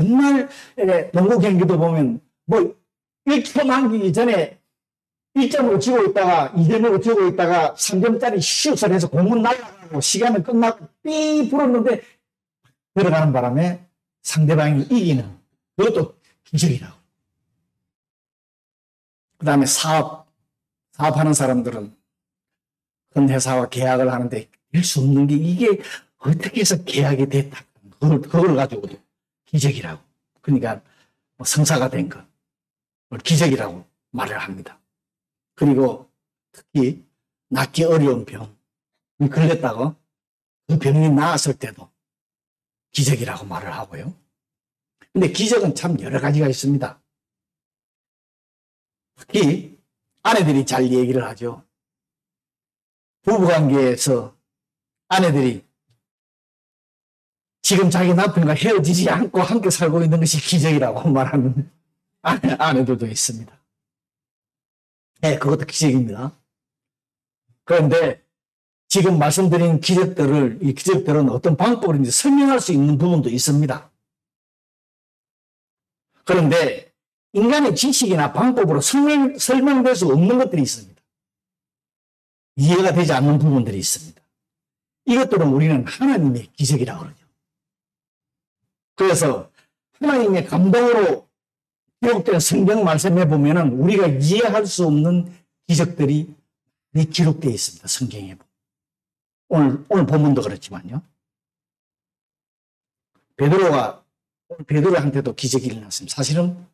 정말 농구 경기도 보면 뭐 1초 남기기 전에 1점으로 지고 있다가 2점으로 지고 있다가 3점짜리 슛을 해서 공은 날아가고 시간은 끝나고 삐 불었는데 들어가는 바람에 상대방이 이기는 그것도 기적이라고. 그 다음에 사업하는 사람들은 큰 회사와 계약을 하는데 될 수 없는 게 이게 어떻게 해서 계약이 됐다. 그걸 가지고도 기적이라고. 그러니까 성사가 된 것. 기적이라고 말을 합니다. 그리고 특히 낫기 어려운 병이 걸렸다고 그 병이 나았을 때도 기적이라고 말을 하고요. 근데 기적은 참 여러 가지가 있습니다. 특히 아내들이 잘 얘기를 하죠. 부부관계에서 아내들이 지금 자기 남편과 헤어지지 않고 함께 살고 있는 것이 기적이라고 말하는 아내들도 있습니다. 네, 그것도 기적입니다. 그런데 지금 말씀드린 이 기적들은 어떤 방법으로 설명할 수 있는 부분도 있습니다. 그런데 인간의 지식이나 방법으로 설명될 수 없는 것들이 있습니다. 이해가 되지 않는 부분들이 있습니다. 이것들은 우리는 하나님의 기적이라고 그러죠. 그래서 하나님의 감동으로 기록된 성경 말씀에 보면은 우리가 이해할 수 없는 기적들이 기록되어 있습니다. 성경에 보면. 오늘 본문도 그렇지만요. 베드로한테도 기적이 일어났습니다. 사실은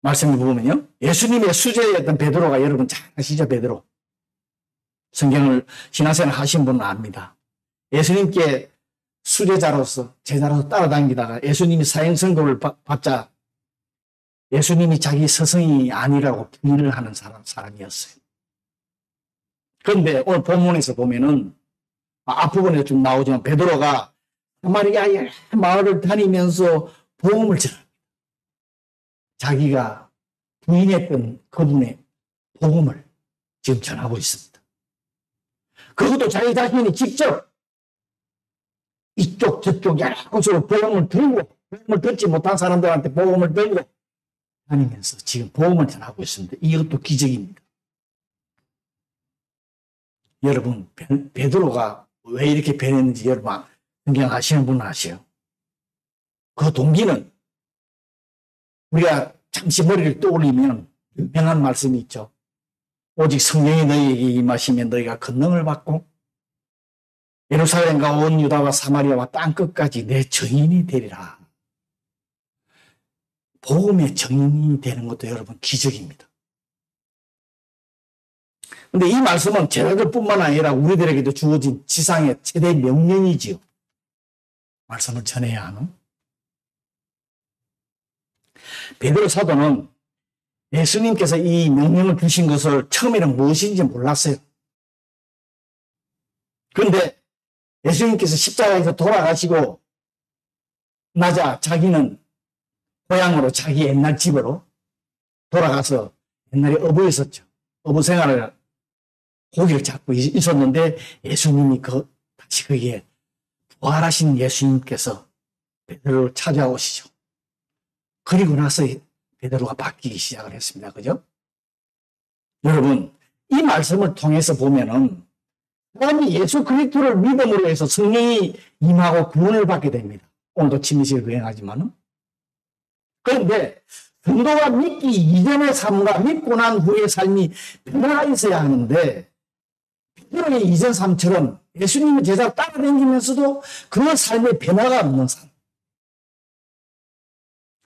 말씀을 보면요. 예수님의 수제였던 베드로가 여러분 잘 아시죠? 베드로. 성경을 신앙생활 하신 분은 압니다. 예수님께 수제자로서 제자로서 따라다니다가 예수님이 사형 선고를 받자 예수님이 자기 스승이 아니라고 부인을 하는 사람이었어요. 그런데 오늘 본문에서 보면은 앞부분에 좀 나오지만 베드로가 사마리아의 마을을 다니면서 복음을 전합니다. 자기가 부인했던 그분의 복음을 지금 전하고 있습니다. 그것도 자기 자신이 직접 이쪽 저쪽 여러 곳으로 복음을 들고 복음을 듣지 못한 사람들한테 복음을 들고 다니면서 지금 복음을 전하고 있습니다. 이것도 기적입니다. 여러분 베드로가 왜 이렇게 변했는지 여러분 성경 아시는 분은 아시요. 그 동기는 우리가 잠시 머리를 떠올리면 유명한 말씀이 있죠. 오직 성령이 너희에게 임하시면 너희가 권능을 받고 예루살렘과 온 유다와 사마리아와 땅끝까지 내 증인이 되리라. 복음의 증인이 되는 것도 여러분 기적입니다. 그런데 이 말씀은 제자들뿐만 아니라 우리들에게도 주어진 지상의 최대 명령이지요. 말씀을 전해야 하는. 베드로 사도는 예수님께서 이 명령을 주신 것을 처음에는 무엇인지 몰랐어요. 그런데 예수님께서 십자가에서 돌아가시고 나자 자기는 고향으로 자기 옛날 집으로 돌아가서 옛날에 어부였었죠. 어부 생활을 고기를 잡고 있었는데 예수님이 다시 거기에 부활하신 예수님께서 베드로를 찾아오시죠. 그리고 나서 베드로가 바뀌기 시작을 했습니다. 그죠? 여러분, 이 말씀을 통해서 보면은 사람이 예수 그리스도를 믿음으로 해서 성령이 임하고 구원을 받게 됩니다. 오늘도 침례식을 거행하지만은. 그런데 성도가 믿기 이전의 삶과 믿고 난 후의 삶이 변화가 있어야 하는데 베드로의 이전 삶처럼 예수님의 제자를 따라다니면서도 그 삶에 변화가 없는 삶.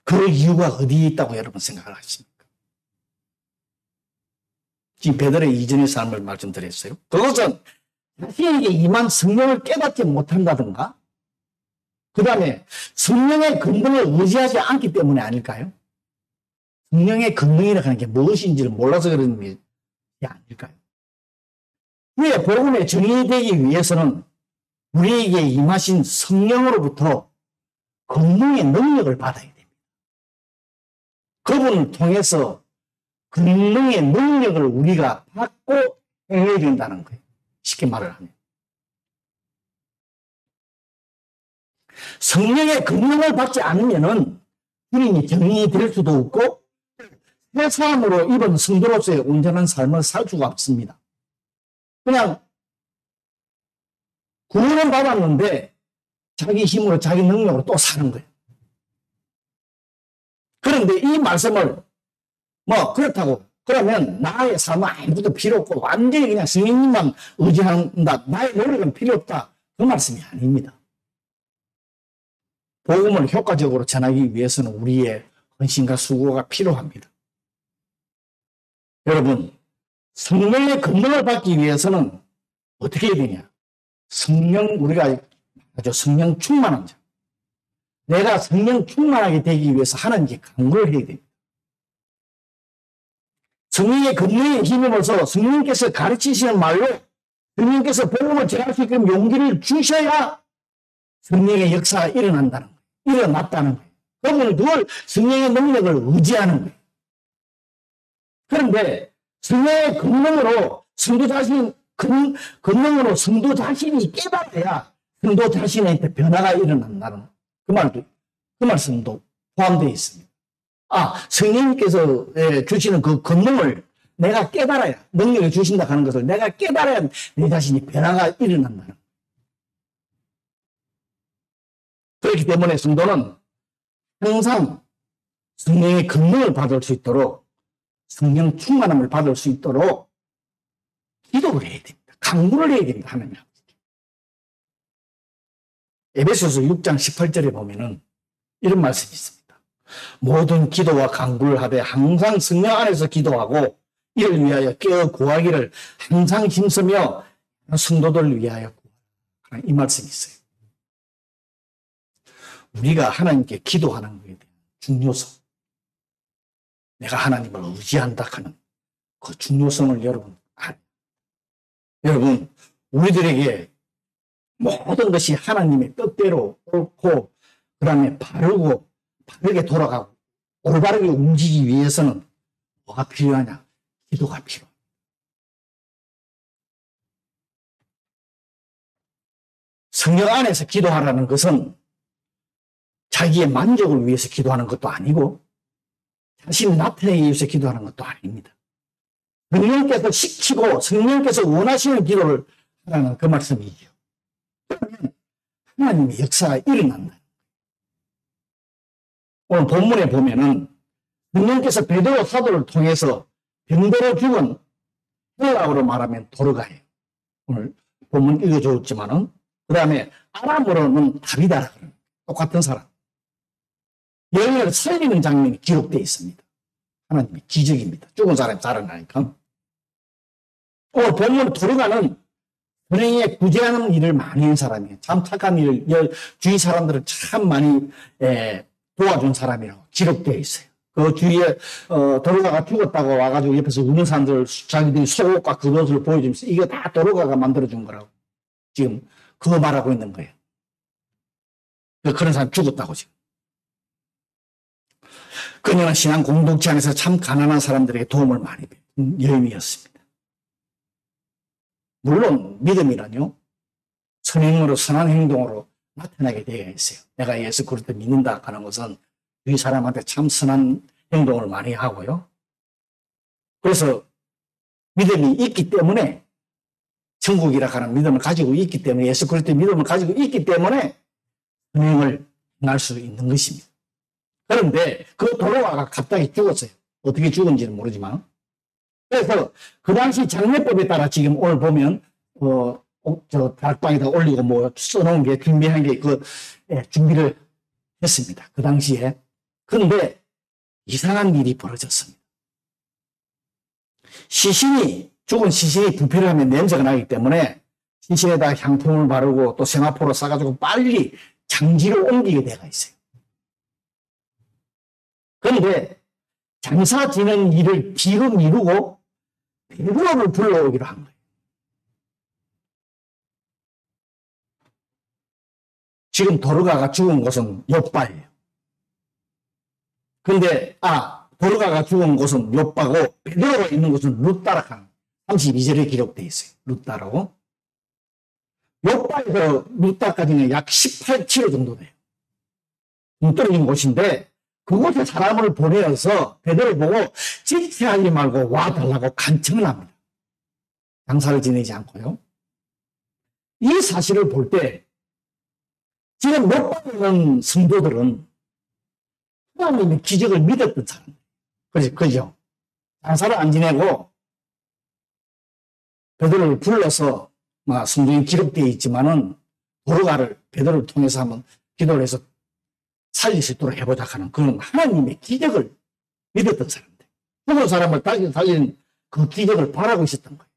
그 이유가 어디에 있다고 여러분 생각을 하십니까? 지금 베드로의 이전의 삶을 말씀드렸어요. 그것은 자신에게 임한 성령을 깨닫지 못한다든가 그 다음에 성령의 근능을 의지하지 않기 때문에 아닐까요? 성령의 근능이라고 하는 게 무엇인지를 몰라서 그런 게 아닐까요? 우리의 복음의 증인이 되기 위해서는 우리에게 임하신 성령으로부터 근능의 능력을 받아야 됩니다. 그분을 통해서 근능의 능력을 우리가 받고 행해야 된다는 거예요. 쉽게 말을 하면. 성령의 금령을 받지 않으면은 주님이 정인이 될 수도 없고 새 사람으로 입은 성도로서의 온전한 삶을 살 수가 없습니다. 그냥 구원을 받았는데 자기 힘으로 자기 능력으로 또 사는 거예요. 그런데 이 말씀을 뭐 그렇다고 그러면 나의 삶은 아무것도 필요 없고 완전히 그냥 성령님만 의지한다. 나의 노력은 필요 없다. 그 말씀이 아닙니다. 복음을 효과적으로 전하기 위해서는 우리의 헌신과 수고가 필요합니다. 여러분, 성령의 권능을 받기 위해서는 어떻게 해야 되냐? 우리가 아주 성령 충만한 자. 내가 성령 충만하게 되기 위해서 하나님께 간구를 해야 됩니다. 성령의 권능에 힘입어서 성령께서 가르치시는 말로 성령께서 복음을 전할 수 있는 용기를 주셔야 성령의 역사가 일어났다는 거예요. 그러면 그걸 성령의 능력을 의지하는 거예요. 그런데 성령의 권능으로 성도 자신이 깨달아야 성도 자신한테 변화가 일어난다는 그 말씀도 포함되어 있습니다. 성령님께서 주시는 그 권능을 내가 깨달아야, 능력을 주신다 하는 것을 내가 깨달아야 내 자신이 변화가 일어난다는 거예요. 그렇기 때문에 성도는 항상 성령의 권능을 받을 수 있도록 성령 충만함을 받을 수 있도록 기도를 해야 됩니다. 간구를 해야 됩니다. 하나님 아버지께. 에베소서 6장 18절에 보면은 이런 말씀이 있습니다. 모든 기도와 간구를 하되 항상 성령 안에서 기도하고 이를 위하여 깨어 구하기를 항상 힘쓰며 성도들을 위하여 구하라. 이 말씀이 있어요. 우리가 하나님께 기도하는 것에 대한 중요성, 내가 하나님을 의지한다 하는 그 중요성을 여러분, 우리들에게 모든 것이 하나님의 뜻대로 옳고 그 다음에 바르게 돌아가고 올바르게 움직이기 위해서는 뭐가 필요하냐? 기도가 필요합니다. 성령 안에서 기도하라는 것은 자기의 만족을 위해서 기도하는 것도 아니고 자신이 나타내기 위해서 기도하는 것도 아닙니다. 성령께서 시키고 성령께서 원하시는 기도를 하라는 그 말씀이죠. 그러면 하나님의 역사가 일어난다. 오늘 본문에 보면은 성령께서 베드로 사도를 통해서 병들어 죽은 헬라어로 말하면 도르가예요. 오늘 본문 읽어줬지만은 그 다음에 아람어로는 다비다라 그래요. 똑같은 사람. 영을 살리는 장면이 기록되어 있습니다. 하나님의 기적입니다. 죽은 사람이 살아나니까. 오늘 본문 도르가는 선행에 구제하는 일을 많이 한 사람이에요. 참 착한 일을 주위 사람들은 참 많이 도와준 사람이라고 기록되어 있어요. 그 주위에 도르가가 죽었다고 와가지고 옆에서 우는 사람들 자기들이 속옷과 그것을 보여주면서 이거 다 도르가가 만들어준 거라고 지금 그거 말하고 있는 거예요. 그런 사람 죽었다고 지금. 그녀는 신앙 공동체 안에서 참 가난한 사람들에게 도움을 많이 준 여인이었습니다. 물론 믿음이란요, 선행으로 선한 행동으로 나타나게 되어 있어요. 내가 예수 그리스도를 믿는다 하는 것은 이 사람한테 참 선한 행동을 많이 하고요. 그래서 믿음이 있기 때문에 천국이라 하는 믿음을 가지고 있기 때문에 예수 그리스도의 믿음을 가지고 있기 때문에 선행을 행할 수 있는 것입니다. 그런데 그 도로가가 갑자기 죽었어요. 어떻게 죽은지는 모르지만. 그래서 그 당시 장례법에 따라 지금 오늘 보면 저 다락방에다 올리고 뭐 써놓은 게 준비한 게 준비를 했습니다. 그 당시에. 그런데 이상한 일이 벌어졌습니다. 죽은 시신이 부패를 하면 냄새가 나기 때문에 시신에다 향품을 바르고 또 세마포로 싸가지고 빨리 장지로 옮기게 돼가 있어요. 그런데 장사 지는 일을 뒤로 미루고 베드로를 불러오기로 한 거예요. 지금 도르가가 죽은 곳은 욥바예요. 근데 도르가가 죽은 곳은 욥바고 베드로가 있는 곳은 룻다라고 32절에 기록되어 있어요. 룻다라고. 욥바에서 룻다까지는 약 18km 정도 돼요. 동떨어진 곳인데 그곳에 사람을 보내어서 베드로를 보고 지체하지 말고 와달라고 간청을 합니다. 장사를 지내지 않고요. 이 사실을 볼 때 지금 못 받는 성도들은 하나님의 기적을 믿었던 사람. 그죠? 장사를 안 지내고 베드로를 불러서 성경에 기록되어 있지만은 도로가를 베드로를 통해서 한번 기도를 해서 살릴 수 있도록 해보자 하는 그런 하나님의 기적을 믿었던 사람들. 죽은 사람을 다시 살리는 그 기적을 바라고 있었던 거예요.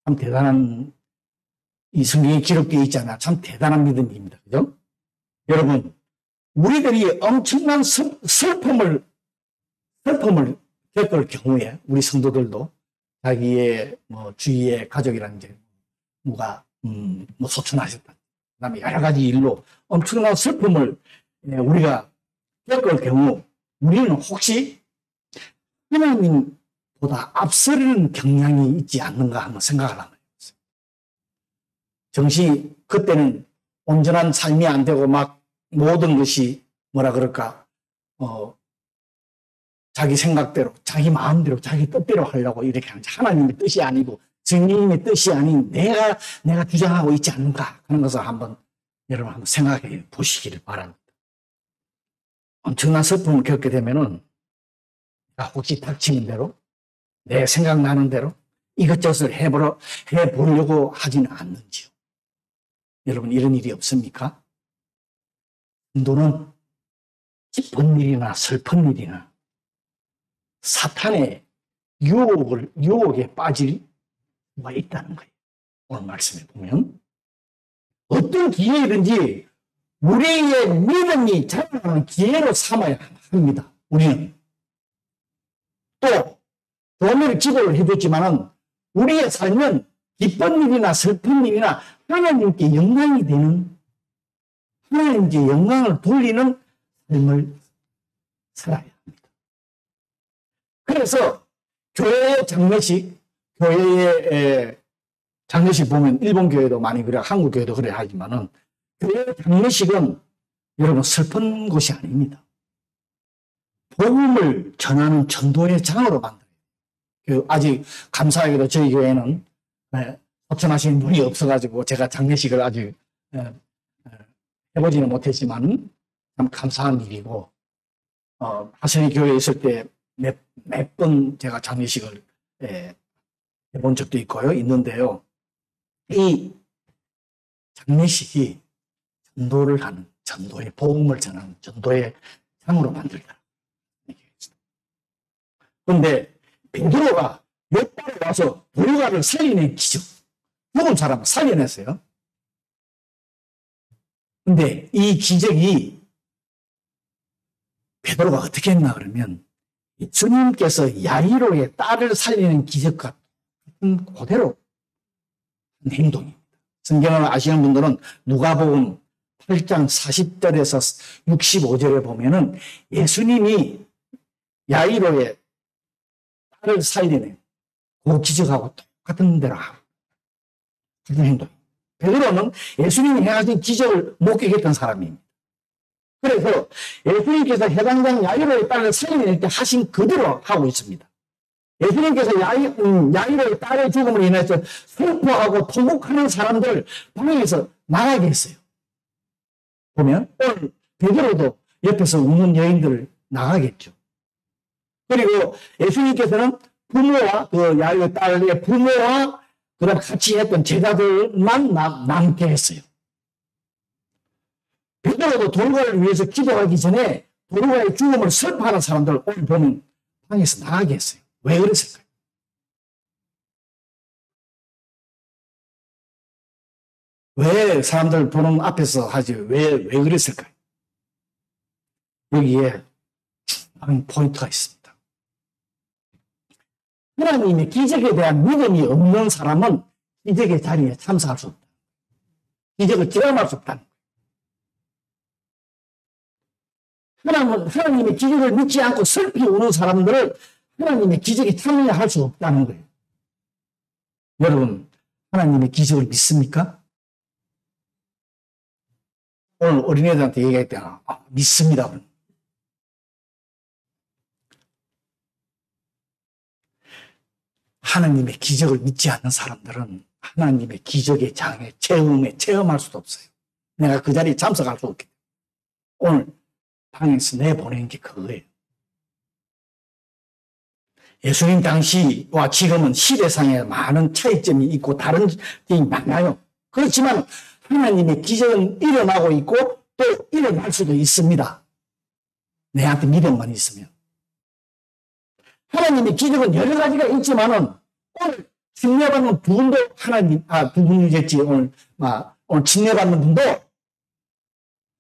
참 대단한, 이 성경에 기록되어 있잖아요. 참 대단한 믿음입니다. 그죠? 여러분, 우리들이 엄청난 슬픔을 겪을 경우에 우리 성도들도 자기의 주위의 가족이라는 이제 누가 소천하셨다. 그다음에 여러 가지 일로 엄청난 슬픔을 우리가 겪을 경우 우리는 혹시 하나님보다 앞서는 경향이 있지 않는가 한번 생각을 하는 거예요. 정시 그때는 온전한 삶이 안 되고 막 모든 것이 뭐라 그럴까 자기 생각대로 자기 마음대로 자기 뜻대로 하려고 이렇게 하는 하나님의 뜻이 아니고 성령님의 뜻이 아닌 내가 주장하고 있지 않는가 하는 것을 한번 여러분 한번 생각해 보시기를 바랍니다. 엄청난 슬픔을 겪게 되면은 혹시 닥치는 대로 내 생각나는 대로 이것저것을 해보려고 하지는 않는지요. 여러분 이런 일이 없습니까? 성도는 기쁜 일이나 슬픈 일이나 사탄의 유혹에 빠질 수가 있다는 거예요. 오늘 말씀에 보면 어떤 기회든지 우리의 믿음이 자라나는 기회로 삼아야 합니다. 우리는 또 도움을 기도를 해줬지만은 우리의 삶은 기쁜 일이나 슬픈 일이나 하나님께 영광이 되는 하나님께 영광을 돌리는 삶을 살아야 합니다. 그래서 교회의 장례식 보면 일본 교회도 많이 그래, 한국 교회도 그래 하지만은 교회 장례식은 여러분 슬픈 것이 아닙니다. 복음을 전하는 전도의 장으로 만들어요. 아직 감사하게도 저희 교회는 소천하시는 분이 없어가지고 제가 장례식을 아직 해보지는 못했지만 참 감사한 일이고 하선이 교회에 있을 때 몇 번 제가 장례식을 해본 적도 있는데요. 이 장례식이 전도를 하는 전도의 복음을 전하는 전도의 장으로 만들다. 그런데 베드로가 옆발에 와서 도로가를 살리는 기적, 죽은 사람을 살려냈어요. 근데 이 기적이 베드로가 어떻게 했나 그러면 주님께서 야이로의 딸을 살리는 기적과 그대로 한 행동입니다. 성경을 아시는 분들은 누가복음 8장 40절에서 65절에 보면은 예수님이 야이로의 딸을 살리는 그 기적하고 똑같은 대로 하고 같은 행동. 베드로는 예수님이 행하신 기적을 목격했던 사람입니다. 그래서 예수님께서 해당장 야이로의 딸을 살려낼 때 하신 그대로 하고 있습니다. 예수님께서 야이로의 딸의 죽음으로 인해서 슬퍼하고 통곡하는 사람들 방에서 나가게 했어요. 보면 오늘 베드로도 옆에서 우는 여인들을 나가겠죠. 그리고 예수님께서는 부모와 그 야이로의 딸의 부모와 그다음 같이 했던 제자들만 남게 했어요. 베드로도 도로가를 위해서 기도하기 전에 도로가의 죽음을 슬퍼하는 사람들 오늘 보면 방에서 나가게 했어요. 왜 그랬을까요? 왜 사람들 보는 앞에서 하지? 왜 그랬을까요? 여기에 포인트가 있습니다. 하나님의 기적에 대한 믿음이 없는 사람은 기적의 자리에 참석할 수 없다. 기적을 경험할 수 없다. 하나님의 기적을 믿지 않고 슬피 우는 사람들을 하나님의 기적에 참여할 수 없다는 거예요. 여러분, 하나님의 기적을 믿습니까? 오늘 어린애들한테 얘기했잖아. 믿습니다. 하나님의 기적을 믿지 않는 사람들은 하나님의 기적의 장애, 체험할 수도 없어요. 내가 그 자리에 참석할 수 없기 때문에. 오늘 방에서 내보낸 게 그거예요. 예수님 당시와 지금은 시대상에 많은 차이점이 있고 다른 점이 많아요. 그렇지만 하나님의 기적은 일어나고 있고 또 일어날 수도 있습니다. 내한테 믿음만 있으면. 하나님의 기적은 여러 가지가 있지만은 오늘 침례받는 분도 두 분이겠지. 오늘 침례받는 분도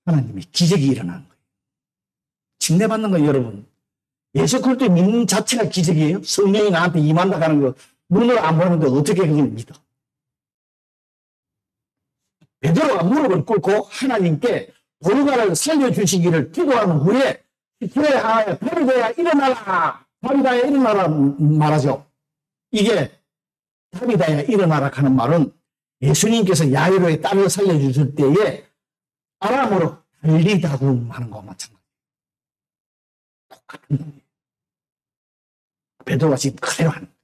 하나님의 기적이 일어나는 거예요. 침례받는 건 여러분, 예수 그리스도의 믿는 자체가 기적이에요. 성령이 나한테 임한다 하는 거 눈으로 안 보는데 어떻게 그걸 믿어? 베드로가 무릎을 꿇고 하나님께 도르가를 살려주시기를 기도한 후에 히트레에 하여 다비다야 일어나라, 다비다야 일어나라 말하죠. 이게 다비다야 일어나라 하는 말은 예수님께서 야이로의 딸을 살려주실 때에 아람어로 달리다고 하는 것과 마찬가지예요. 똑같은 겁니다. 베드로가 지금 그대로 하는 거예요.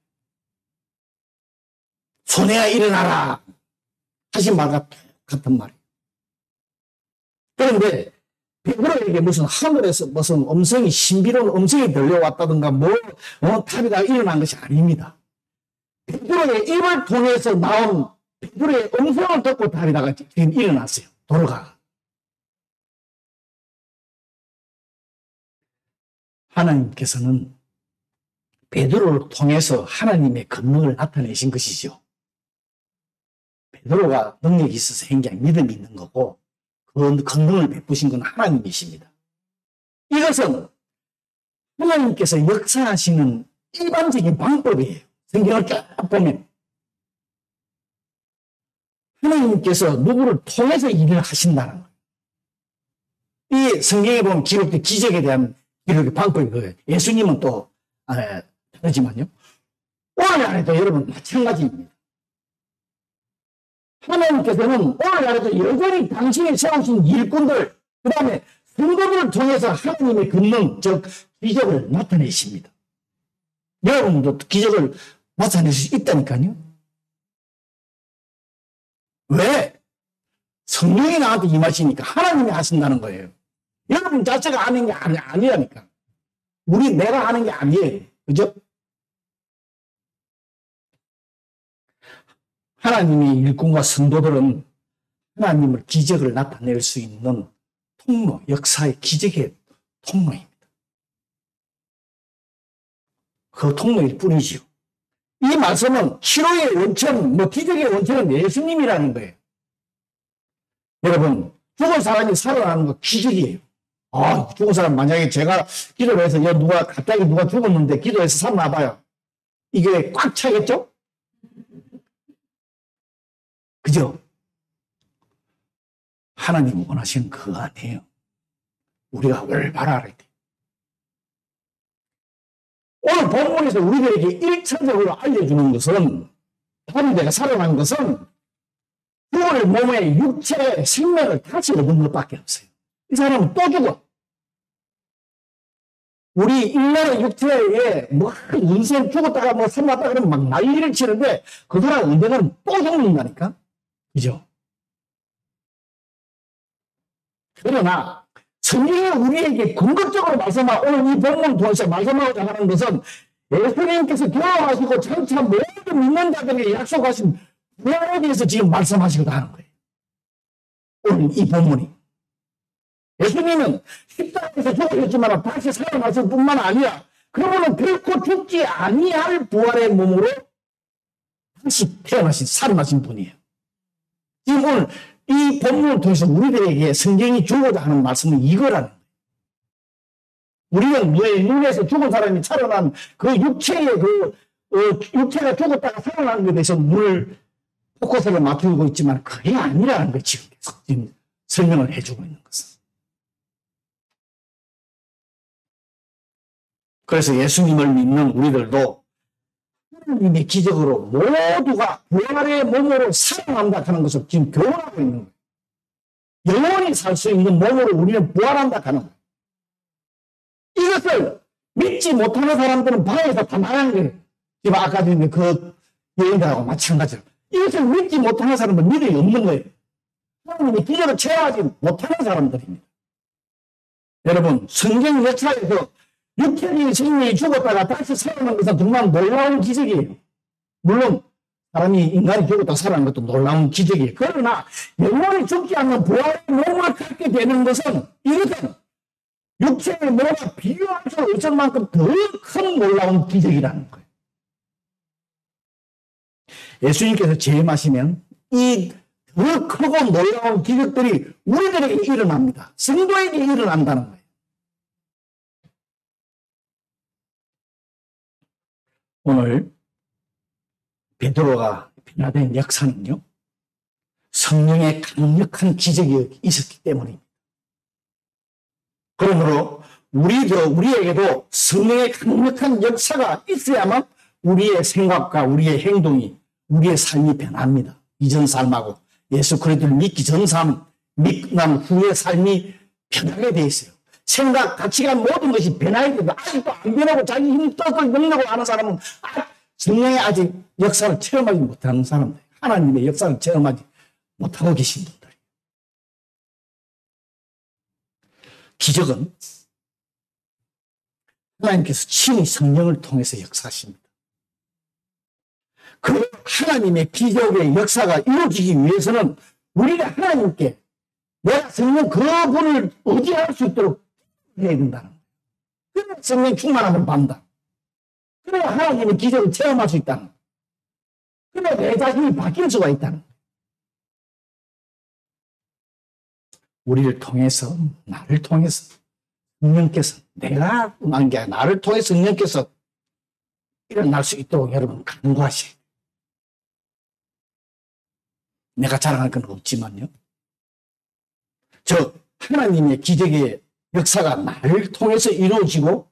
손해야 일어나라 하신 말과 같은 말이에요. 그런데 베드로에게 무슨 하늘에서 무슨 음성이 신비로운 음성이 들려왔다든가 다비다가 일어난 것이 아닙니다. 베드로의 입을 통해서 나온 베드로의 음성을 듣고 다비다가 지금 일어났어요. 돌아가. 하나님께서는 베드로를 통해서 하나님의 권능을 나타내신 것이죠. 베드로가 능력이 있어서 한 게 아니라 믿음이 있는 거고 그 권능을 베푸신 건 하나님이십니다. 이것은 하나님께서 역사하시는 일반적인 방법이에요. 성경을 쭉 보면 하나님께서 누구를 통해서 일을 하신다는 거예요. 이 성경에 보면 기록된 기적에 대한 기록의 방법이 그거예요. 예수님은 또 다르지만요. 오늘 안에도 여러분 마찬가지입니다. 하나님께서는 오늘 안에도 여전히 당신이 세우신 일꾼들, 그 다음에 성도들을 통해서 하나님의 권능, 즉 기적을 나타내십니다. 여러분도 기적을 나타낼 수 있다니까요. 왜? 성령이 나한테 임하시니까 하나님이 하신다는 거예요. 여러분 자체가 하는 게 아니라니까. 내가 하는 게 아니에요. 그죠? 하나님의 일꾼과 성도들은 하나님을 기적을 나타낼 수 있는 통로, 역사의 기적의 통로입니다. 그 통로일 뿐이지요. 이 말씀은 치료의 원천, 기적의 원천은 예수님이라는 거예요. 여러분, 죽은 사람이 살아나는 거 기적이에요. 죽은 사람 만약에 제가 기도를 해서 갑자기 누가 죽었는데 기도해서 살아나봐요. 이게 꽉 차겠죠? 그죠? 하나님 원하시는 그거 아니에요. 우리가 올바라야 돼. 오늘 본문에서 우리들에게 1차적으로 알려주는 것은 다비다가 살아난 것은 죽을 몸의 육체의 생명을 다시 얻은 것밖에 없어요. 이 사람은 또 죽어. 우리 인간의 육체에 인생 죽었다가 살았다 그러면 막 난리를 치는데 그 사람 언젠가는 또 죽는다니까. 그죠? 그러나 성경이 우리에게 궁극적으로 오늘 이 본문 통해서 말씀하고자 하는 것은 예수님께서 교화하시고 장차 모든 믿는 자들에게 약속하신 부활에 대해서 지금 말씀하시고자 하는 거예요. 오늘 이 본문이. 예수님은 십자가에서 죽으셨지만 다시 살아나실 뿐만 아니라 그러면은 결코 죽지 아니할 부활의 몸으로 다시 살아나신 분이에요. 지금 오늘 이 본문을 통해서 우리들에게 성경이 주고자 하는 말씀은 이거라는 거예요. 우리는 눈에서 죽은 사람이 살아난 그 육체가 죽었다가 살아나는 것에 대해서 눈을 포커스를 맞추고 있지만 그게 아니라는 거예요. 지금 설명을 해주고 있는 것은. 그래서 예수님을 믿는 우리들도 하나님의 기적으로 모두가 부활의 몸으로 살아난다 하는 것을 지금 교훈하고 있는 거예요. 영원히 살 수 있는 몸으로 우리는 부활한다 하는 거예요. 이것을 믿지 못하는 사람들은 방에서 다 나간 거예요. 지금 아까 전에 그 여인들하고 마찬가지로. 이것을 믿지 못하는 사람은 믿음이 없는 거예요. 하나님이 기적을 체험하지 못하는 사람들입니다. 여러분, 성경 역사에서 육체적인 생명이 죽었다가 다시 살아난 것은 정말 놀라운 기적이에요. 물론 사람이 인간이 죽었다 살아난 것도 놀라운 기적이에요. 그러나 영원히 죽지 않는 부활의 몸을 갖게 되는 것은 이것은 육체의 몸과 비교할 수 없을 만큼 더 큰 놀라운 기적이라는 거예요. 예수님께서 재림하시면 이 더 크고 놀라운 기적들이 우리들에게 일어납니다. 성도에게 일어난다는 거예요. 오늘 베드로가 변화된 역사는요, 성령의 강력한 기적이 있었기 때문입니다. 그러므로 우리에게도 성령의 강력한 역사가 있어야만 우리의 생각과 우리의 행동이, 우리의 삶이 변합니다. 이전 삶하고 예수 그리스도를 믿기 전 삶, 믿고 난 후의 삶이 변하게 돼 있어요. 생각, 가치관 모든 것이 변해야 된다. 아직도 안 변하고 자기 힘이 떠서 능력을 하는 사람은 성령의 아직 역사를 체험하지 못하는 사람들, 하나님의 역사를 체험하지 못하고 계신 분들. 기적은 하나님께서 친히 성령을 통해서 역사하십니다. 그 하나님의 기적의 역사가 이루어지기 위해서는 우리가 하나님께 내가 성령 그분을 의지할 수 있도록 해야 된다는 거예요. 그래야 성령 충만함을 받는다. 그래야 하나님의 기적을 체험할 수 있다는 거예요. 그래야 내 자신이 바뀔 수가 있다는 거예요. 우리를 통해서, 나를 통해서 성령께서, 내가 한 게 아니라 나를 통해서 성령께서 일어날 수 있도록 여러분 간구하셔야 돼요. 내가 자랑할 건 없지만요. 저 하나님의 기적의 역사가 나를 통해서 이루어지고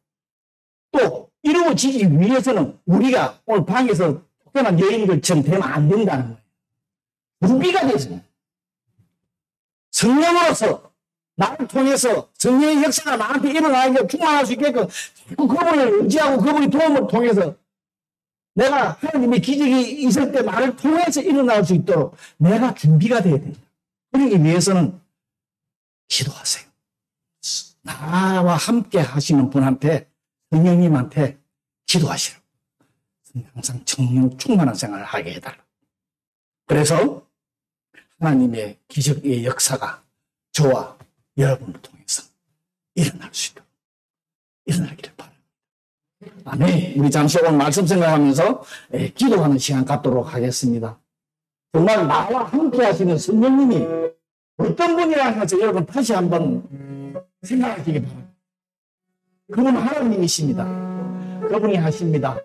또 이루어지기 위해서는 우리가 오늘 방에서 쫓겨난 여인들처럼 되면 안 된다는 거예요. 준비가 되죠. 성령으로서 나를 통해서 성령의 역사가 나한테 일어나게 충만할 수 있게끔 그분을 의지하고 그분의 도움을 통해서 내가 하나님의 기적이 있을 때 나를 통해서 일어날 수 있도록 내가 준비가 돼야 된다. 그러기 위해서는 기도하세요. 나와 함께 하시는 분한테, 성령님한테 기도하시라고. 항상 성령 충만한 생활을 하게 해달라. 그래서 하나님의 기적의 역사가 저와 여러분을 통해서 일어날 수 있도록 일어나기를 바랍니다. 아멘. 우리 잠시 오늘 말씀 생각하면서 기도하는 시간 갖도록 하겠습니다. 정말 나와 함께 하시는 성령님이 어떤 분이라는 것을 여러분 다시 한번 생각하시기 바랍니다. 그분은 하나님이십니다. 그분이 하십니다.